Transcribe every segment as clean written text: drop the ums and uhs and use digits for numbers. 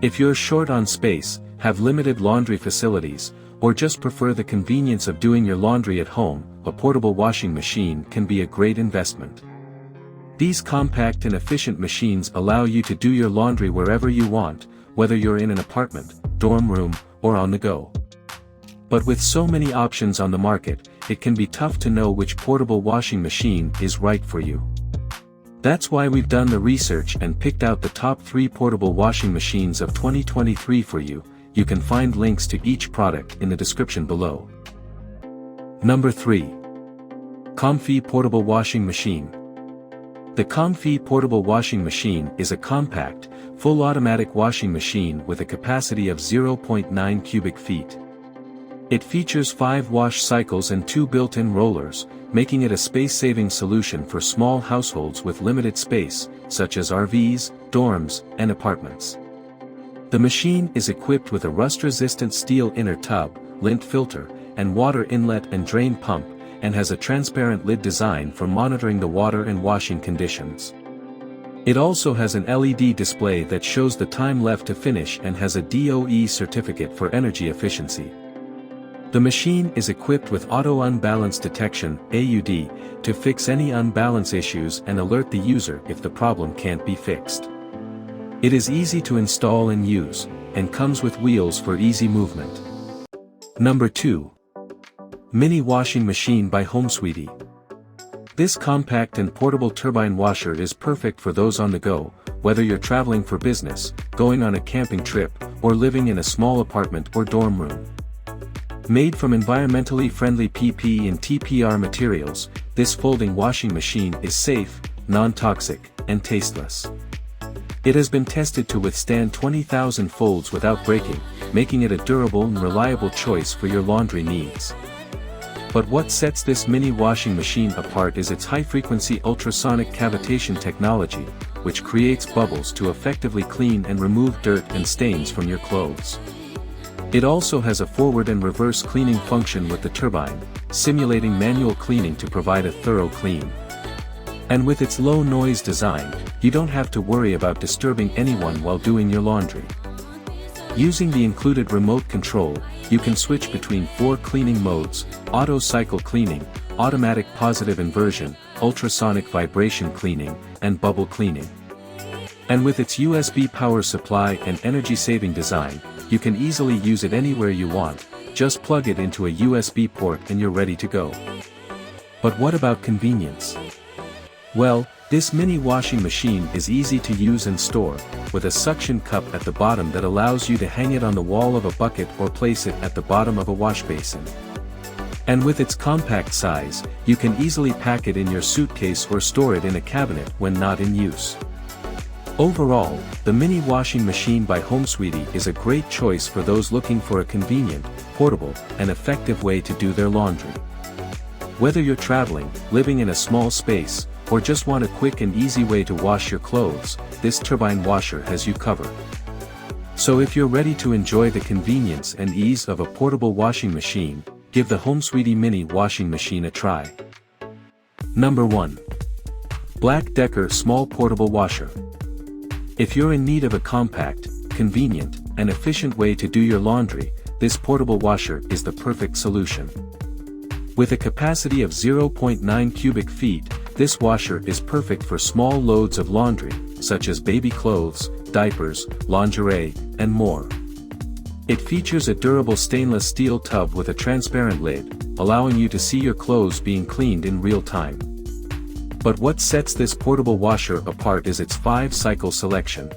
If you're short on space, have limited laundry facilities, or just prefer the convenience of doing your laundry at home, a portable washing machine can be a great investment. These compact and efficient machines allow you to do your laundry wherever you want, whether you're in an apartment, dorm room, or on the go. But with so many options on the market, it can be tough to know which portable washing machine is right for you. That's why we've done the research and picked out the top 3 portable washing machines of 2023 for you. You can find links to each product in the description below. Number 3. Comfy Portable Washing Machine. The Comfy Portable Washing Machine is a compact, full automatic washing machine with a capacity of 0.9 cubic feet. It features 5 wash cycles and 2 built-in rollers, making it a space-saving solution for small households with limited space, such as RVs, dorms, and apartments. The machine is equipped with a rust-resistant steel inner tub, lint filter, and water inlet and drain pump, and has a transparent lid design for monitoring the water and washing conditions. It also has an LED display that shows the time left to finish and has a DOE certificate for energy efficiency. The machine is equipped with Auto Unbalance Detection (AUD) to fix any unbalance issues and alert the user if the problem can't be fixed. It is easy to install and use, and comes with wheels for easy movement. Number 2. Mini Washing Machine by HomeSweetie. This compact and portable turbine washer is perfect for those on the go, whether you're traveling for business, going on a camping trip, or living in a small apartment or dorm room. Made from environmentally friendly PP and TPR materials, this folding washing machine is safe, non-toxic, and tasteless. It has been tested to withstand 20,000 folds without breaking, making it a durable and reliable choice for your laundry needs. But what sets this mini washing machine apart is its high-frequency ultrasonic cavitation technology, which creates bubbles to effectively clean and remove dirt and stains from your clothes. It also has a forward and reverse cleaning function with the turbine, simulating manual cleaning to provide a thorough clean. And with its low-noise design, you don't have to worry about disturbing anyone while doing your laundry. Using the included remote control, you can switch between 4 cleaning modes: auto cycle cleaning, automatic positive inversion, ultrasonic vibration cleaning, and bubble cleaning. And with its USB power supply and energy-saving design, you can easily use it anywhere you want. Just plug it into a USB port and you're ready to go. But what about convenience? Well, this mini washing machine is easy to use and store, with a suction cup at the bottom that allows you to hang it on the wall of a bucket or place it at the bottom of a wash basin. And with its compact size, you can easily pack it in your suitcase or store it in a cabinet when not in use. Overall, the mini washing machine by HomeSweetie is a great choice for those looking for a convenient, portable, and effective way to do their laundry. Whether you're traveling, living in a small space, or just want a quick and easy way to wash your clothes, this turbine washer has you covered. So if you're ready to enjoy the convenience and ease of a portable washing machine, give the HomeSweetie mini washing machine a try. Number 1. Black Decker Small Portable Washer. If you're in need of a compact, convenient, and efficient way to do your laundry, this portable washer is the perfect solution. With a capacity of 0.9 cubic feet, this washer is perfect for small loads of laundry, such as baby clothes, diapers, lingerie, and more. It features a durable stainless steel tub with a transparent lid, allowing you to see your clothes being cleaned in real time. But what sets this portable washer apart is its 5-cycle selection.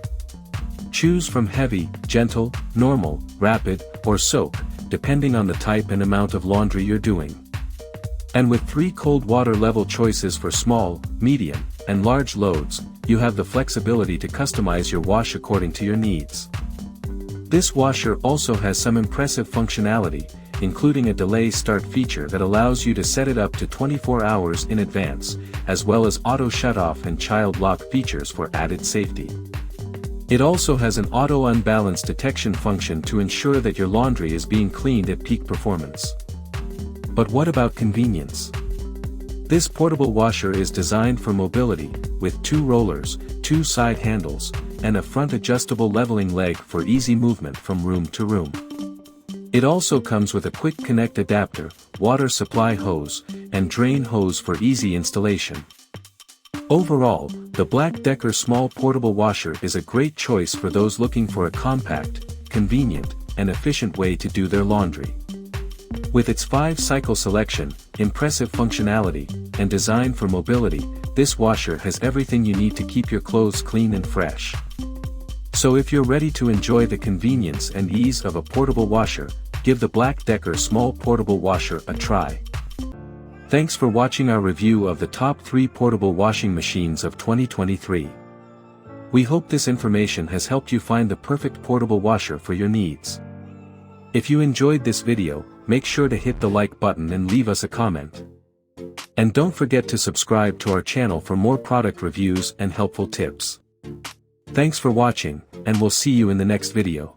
Choose from heavy, gentle, normal, rapid, or soak, depending on the type and amount of laundry you're doing. And with 3 cold water level choices for small, medium, and large loads, you have the flexibility to customize your wash according to your needs. This washer also has some impressive functionality, including a delay start feature that allows you to set it up to 24 hours in advance, as well as auto shut-off and child lock features for added safety. It also has an auto unbalance detection function to ensure that your laundry is being cleaned at peak performance. But what about convenience? This portable washer is designed for mobility, with 2 rollers, 2 side handles, and a front adjustable leveling leg for easy movement from room to room. It also comes with a quick connect adapter, water supply hose, and drain hose for easy installation. Overall, the Black Decker small portable washer is a great choice for those looking for a compact, convenient, and efficient way to do their laundry. With its 5-cycle selection, impressive functionality, and design for mobility, this washer has everything you need to keep your clothes clean and fresh. So if you're ready to enjoy the convenience and ease of a portable washer, give the Black Decker small portable washer a try. Thanks for watching our review of the top 3 portable washing machines of 2023. We hope this information has helped you find the perfect portable washer for your needs. If you enjoyed this video, make sure to hit the like button and leave us a comment. And don't forget to subscribe to our channel for more product reviews and helpful tips. Thanks for watching, and we'll see you in the next video.